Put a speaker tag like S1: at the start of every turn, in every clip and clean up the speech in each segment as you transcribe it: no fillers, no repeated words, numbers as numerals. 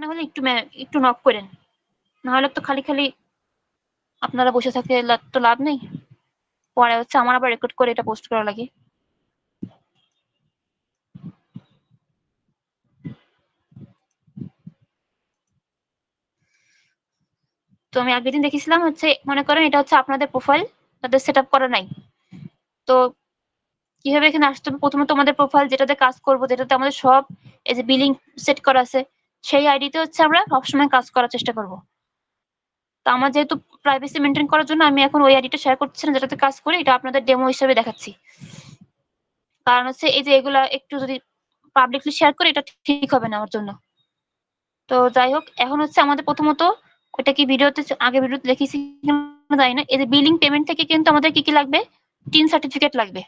S1: না হলে একটু নক করেন, নাহলে তো খালি খালি আপনারা বসে থাকে তো লাভ নেই। পরে হচ্ছে আমার আবার রেকর্ড করে এটা পোস্ট করা লাগে। তো আমি আগের দিন দেখেছিলাম হচ্ছে, মনে করেন এটা হচ্ছে আপনাদের প্রোফাইল, তাদের সেট আপ করা নাই। তো কিভাবে এখানে আসতে হবে, প্রথমে তোমাদের প্রোফাইল যেটাতে কাজ করবো, যেটাতে আমাদের সব এই যে বিলিং সেট করা আছে, সেই আইডিতে হচ্ছে আমরা সবসময় কাজ করার চেষ্টা করব। তো আমার যেহেতু প্রাইভেসি মেনটেন করার জন্য আমি এখন ওই আইডিটা শেয়ার করছি না যেটাতে কাজ করি, এটা আপনাদের ডেমো হিসেবে দেখাচ্ছি। কারণ হচ্ছে এই যে এগুলা একটু যদি পাবলিকলি শেয়ার করি, এটা ঠিক হবে না আমার জন্য। তো যাই হোক, এখন হচ্ছে আমাদের প্রথমত ওইটা কি ভিডিওতে আগে ভিডিওতে দেখিয়েছি জানি না, এই যে বিলিং পেমেন্ট থেকে কিন্তু আমাদের কি কি লাগবে, টিন সার্টিফিকেট লাগবে।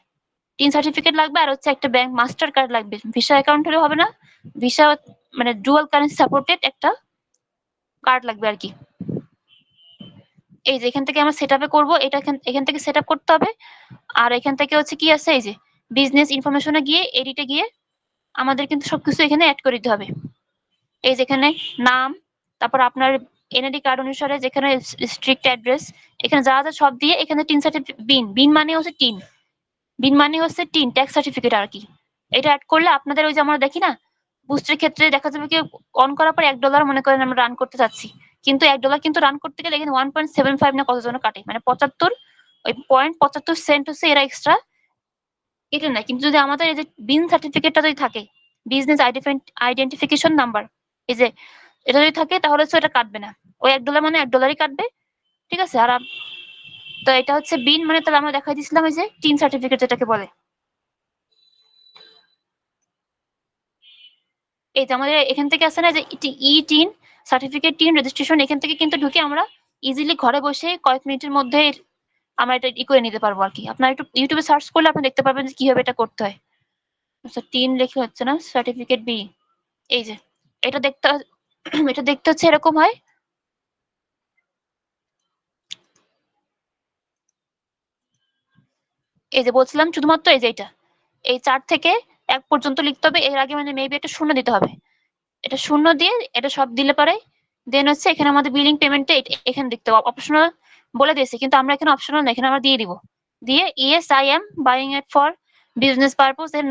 S1: টিন সার্টিফিকেট লাগবে, আর হচ্ছে একটা ব্যাংক মাস্টার কার্ড লাগবে। ভিসা অ্যাকাউন্ট হলে হবে না, ভিসা মানে ডুয়াল কারেন্সি সাপোর্টেড একটা কার্ড লাগবে আর কি। এই যে এখান থেকে আমরা সেট আপে করবো, এটা এখান থেকে সেট আপ করতে হবে। আর এখান থেকে হচ্ছে কি আছে, এই যে বিজনেস ইনফরমেশনে গিয়ে এডিটে গিয়ে আমাদের কিন্তু সবকিছু এখানে অ্যাড করে দিতে হবে। এই যেখানে নাম, তারপর আপনার এনআইডি কার্ড অনুসারে যেখানে স্ট্রিক্ট অ্যাড্রেস, এখানে যা যা সব দিয়ে এখানে টিন সার্টিফিকেট, বিন মানে হচ্ছে টিন, বিন মানে হচ্ছে টিন ট্যাক্স সার্টিফিকেট আর কি। এটা অ্যাড করলে আপনাদের ওই যে আমরা দেখি না বুস্টের ক্ষেত্রে দেখা যাবে কি, অন করার পর $1 মনে করেন আমরা রান করতে চাচ্ছি, কিন্তু $1 কিন্তু রান করতে গেলে এখানে 1.75 না কত জন কাটে, মানে 75, ওই 0.75 সেন্ট হচ্ছে এরা এক্সট্রা। এটা না, কিন্তু যদি আমাদের এই যে বিন সার্টিফিকেটটা যদি থাকে, বিজনেস আইডেন্টিফিকেশন নাম্বার, এই যে এটা যদি থাকে তাহলে হচ্ছে এটা কাটবে না। ওই $1 মানে $1 কাটবে, ঠিক আছে। আর তো এটা হচ্ছে বিন মানে, তাহলে আমরা দেখাই দিছিলাম এই যে টিন সার্টিফিকেট যেটাকে বলে। এই যে আমাদের এখান থেকে আছে না যে ই টিন সার্টিফিকেট, টিন রেজিস্ট্রেশন, এখান থেকে কিন্তু ঢুকে আমরা ইজিলি ঘরে বসে কয়েক মিনিটের মধ্যে আমরা এটা করে নিতে পারবো আর কি। আপনার একটু ইউটিউবে সার্চ করলে আপনি দেখতে পারবেন যে কিভাবে এটা করতে হয়। আচ্ছা, টিন লেখা হচ্ছে না, সার্টিফিকেট বি। এই যে এটা দেখতে এটা দেখতে হচ্ছে এরকম হয়। এই যে বলছিলাম শুধুমাত্র এই যে এই 4 থেকে 1 পর্যন্ত লিখতে হবে, এর আগে মানে মেবি একটা শূন্য দিতে হবে। এটা শূন্য দিয়ে এটা সব দিলে পারে, দেন হচ্ছে এখানে আমাদের বিলিং পেমেন্টটা এখানে দেখতে হবে। অপশনাল বলে দিয়েছে, কিন্তু আমরা এখানে অপশনাল না, এখানে আমরা দিয়ে দিব। দিয়ে yes I am buying it for business purpose, এর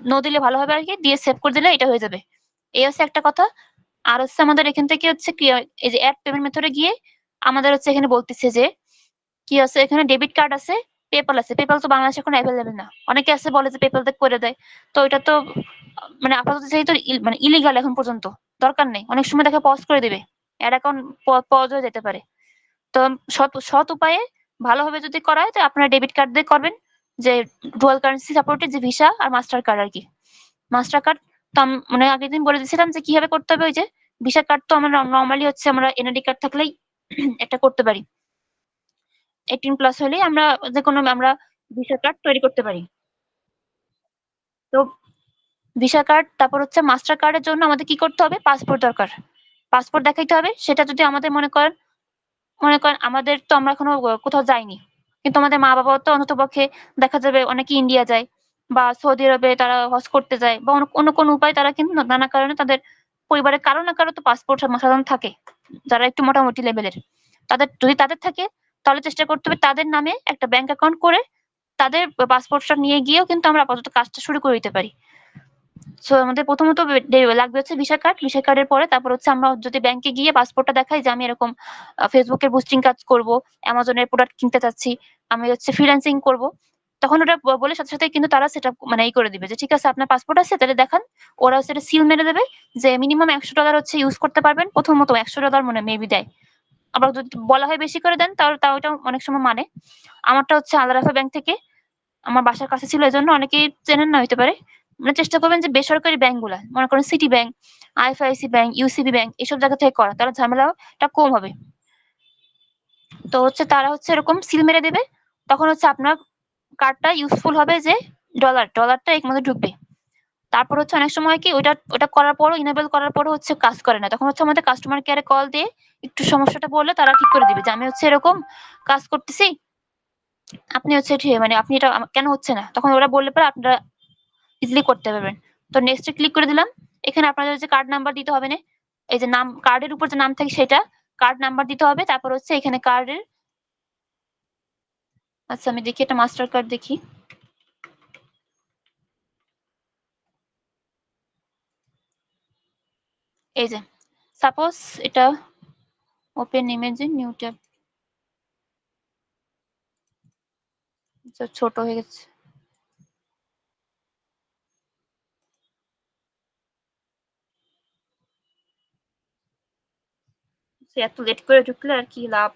S1: নো দিলে ভালো হবে আর কি, দিয়ে সেভ করে দিলে এটা হয়ে যাবে। এই হচ্ছে একটা কথা। আর হচ্ছে আমাদের এখান থেকে হচ্ছে এই যে অ্যাড পেমেন্ট মেথডে গিয়ে আমাদের হচ্ছে এখানে বলতেছে যে কি আছে, এখানে ডেবিট কার্ড আছে, পেপাল আছে। পেপাল তো বাংলাদেশে এখন অ্যাভেলেবেল না, অনেকে আছে বলে যে পেপাল দিয়ে করে দেয়। তো এটা তো মানে আপাতত যেহেতু মানে ইলিগাল এখন পর্যন্ত, দরকার নেই। অনেক সময় দেখে পজ করে দিবে, অ্যাড অ্যাকাউন্ট পজ হয়ে যেতে পারে। তো সৎ সৎ উপায়ে ভালোভাবে যদি করা হয়, তো আপনারা ডেবিট কার্ড দিয়ে করবেন, যে ডুয়াল কারেন্সি সাপোর্টেড যে ভিসা আর মাস্টার কার্ড আর কি। মাস্টার কার্ড তো মানে আগের দিন বলে দিয়েছিলাম যে কিভাবে করতে হবে। ওই যে ভিসা কার্ড তো আমরা নর্মালি হচ্ছে আমরা এনআইডি কার্ড থাকলেই একটা করতে পারি, 18+ হলেই আমরা যে কোনো আমরা ভিসা কার্ড তৈরি করতে পারি। তো ভিসা কার্ড, তারপর হচ্ছে মাস্টার কার্ডের জন্য আমাদের কি করতে হবে, পাসপোর্ট দরকার। পাসপোর্ট দেখাইতে হবে। সেটা যদি আমাদের মনে করেন আমাদের তো আমরা এখনো কোথাও যাইনি, কিন্তু আমাদের মা বাবা তো অন্ততপক্ষে দেখা যাবে অনেকে ইন্ডিয়া যায় বা সৌদি আরবে তারা হজ করতে যায়, বা অন্য কোনো উপায় তারা কিন্তু নানা কারণে তাদের পরিবারের কারো না কারো তো পাসপোর্ট সাধারণত থাকে, যারা একটু মোটামুটি লেভেলের। তাদের থাকে, তাহলে চেষ্টা করতে হবে তাদের নামে একটা ব্যাংক অ্যাকাউন্ট করে তাদের পাসপোর্টটা নিয়ে গিয়েও কিন্তু আমরা আপাতত কাজটা শুরু করে দিতে পারি। সো আমাদের প্রথমত লাগবে হচ্ছে ভিসা কার্ড। ভিসা কার্ডের পরে তারপর হচ্ছে আমরা যদি ব্যাংকে গিয়ে পাসপোর্টটা দেখাই যে আমি এরকম ফেসবুকের বুস্টিং কাজ করব, অ্যামাজনের প্রোডাক্ট কিনতে চাচ্ছি, আমি হচ্ছে ফ্রিল্যান্সিং করব, তখন ওটা বলে সাথে সাথে কিন্তু তারা সেটা মানে এই করে দিবে যে ঠিক আছে আপনার পাসপোর্ট আছে তাহলে দেখান। ওরা সেটা সিল মেরে দেবে যে মিনিমাম $100 হচ্ছে ইউজ করতে পারবেন, প্রথমত $100 মনে মেবি দেয়। আবার যদি বলা হয় বেশি করে দেন তাহলে তাও এটা অনেক সময় মানে। আমারটা হচ্ছে আল-রাফা ব্যাংক থেকে, আমার বাসার কাছে ছিল, এজন্য অনেকেই চেনেন না হইতে পারে। মানে চেষ্টা করবেন যে বেসরকারি ব্যাংকগুলা, মনে করেন city bank, IFIC bank, UCB bank, এসব জায়গা থেকে করা, তাহলে ঝামেলাটা কম হবে। তো হচ্ছে তারা হচ্ছে এরকম সিল মেরে দেবে, তখন হচ্ছে আপনার কার্ডটা ইউজফুল হবে যে ডলারটা এর মধ্যে ঢুকবে। তারপর হচ্ছে অনেক সময় কি ওটা করার পরও, ইনেবল করার পরও হচ্ছে কাজ করে না, তখন হচ্ছে আমাদের কাস্টমার কেয়ারে কল দিয়ে একটু সমস্যাটা বললে তারা ঠিক করে দিবে যে আমি হচ্ছে এরকম কাজ করতেছি, আপনি হচ্ছে মানে আপনি এটা কেন হচ্ছে না, তখন ওরা বললে পরে আপনারা ইজিলি করতে পারবেন। তো নেক্সটে ক্লিক করে দিলাম। এখানে আপনাদের যে কার্ড নাম্বার দিতে হবে না, এই যে নাম কার্ডের উপর যে নাম থাকে সেটা কার্ড নাম্বার দিতে হবে। তারপর হচ্ছে এখানে কার্ডের, আচ্ছা আমি দেখি এটা মাস্টার কার্ড দেখি। এই যে সাপোজ এটা ওপেন ইমেজ নিউ ট্যাব, ছোট হয়ে গেছে। এত লেট করে ঢুকলে আর কি লাভ।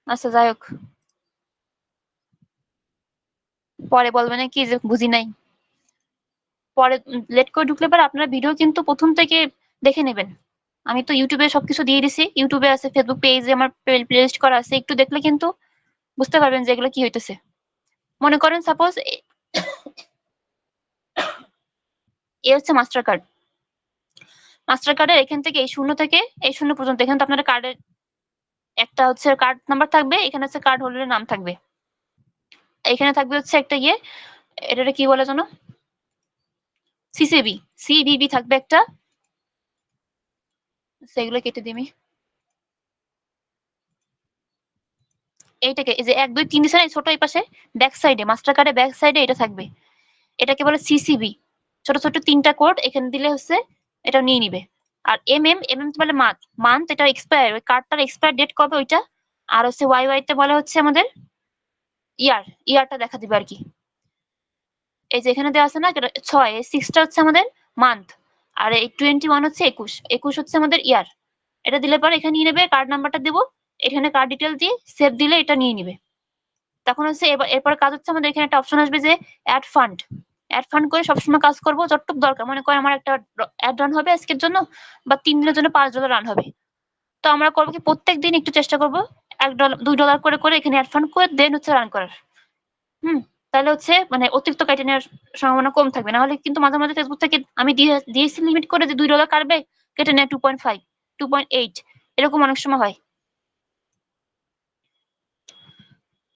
S1: আচ্ছা যাই হোক, পরে বলবে না কি যে বুঝি নাই। পরে লেট করে ঢুকলে পরে আপনারা ভিডিও কিন্তু প্রথম থেকে দেখে নেবেন। আমি তো ইউটিউবে সবকিছু দিয়ে দিছি, ইউটিউবে আছে, ফেসবুক পেজে আমার প্লেলিস্ট করা আছে, একটু দেখলে কিন্তু বুঝতে পারবেন যে এগুলো কি হইতেছে। মনে করেন সাপোজ এ হচ্ছে মাস্টার কার্ড। মাস্টার কার্ডের এখান থেকে এই শূন্য থেকে এই শূন্য পর্যন্ত এখানে তো আপনার কার্ডের একটা হচ্ছে কার্ড নাম্বার থাকবে, এখানে হচ্ছে কার্ড হোল্ডারের নাম থাকবে, এখানে থাকবে হচ্ছে একটা ইয়ে, এটা কি বলে জানো, সিসিবি, সিভিবি থাকবে একটা, সেগুলো কেটে দিবি। এইটাকে এই যে 1 2 3 দিছে না ছোট এই পাশে, ব্যাক সাইডে মাস্টার কার্ডের ব্যাক সাইডে এটা থাকবে, এটাকে বলে সিসিবি। ছোট ছোট 3টা কোড এখানে দিলে হচ্ছে এটা নিয়ে নিবে। আর এমএম বলে মান্থ, মান্থ এটা এক্সপায়ার, ওই কার্ডটার এক্সপায়ার ডেট কবে ওইটা। আর হচ্ছে ওয়াই তে বলা হচ্ছে আমাদের ইয়ার, ইয়ারটা দেখা দিবে আর কি। এই যে এখানে দেওয়া আছে না 6, এই 6টা হচ্ছে আমাদের মান্থ, আর এই 21 হচ্ছে 21, 21 হচ্ছে আমাদের ইয়ার। এটা দিলে পরে এখানে নিয়ে নেবে, কার্ড নাম্বারটা দেবো, এখানে কার্ড ডিটেল দিয়ে সেভ দিলে এটা নিয়ে নিবে। তখন হচ্ছে এরপর কাজ হচ্ছে আমাদের এখানে একটা অপশন আসবে যে অ্যাড ফান্ড, অ্যাড ফান্ড করে সবসময় কাজ করবো যতটুকু দরকার। মনে করেন আমার একটা অ্যাড রান হবে আজকের জন্য বা 3 দিনের জন্য $5 রান হবে, তো আমরা করবো কি প্রত্যেক দিন একটু চেষ্টা করবো $1 $2 করে করে এখানে অ্যাড ফান্ড করে দেন হচ্ছে রান করার। হুম, তাহলে হচ্ছে মানে অতিরিক্ত কেটে নেওয়ার সম্ভাবনা কম থাকবে। না হলে কিন্তু মাঝে মাঝে ফেসবুক থেকে আমি দিয়েছি লিমিট করে যে $2 কাটবে, কেটে নেয় 2.5 2.8 এরকম অনেক সময় হয়।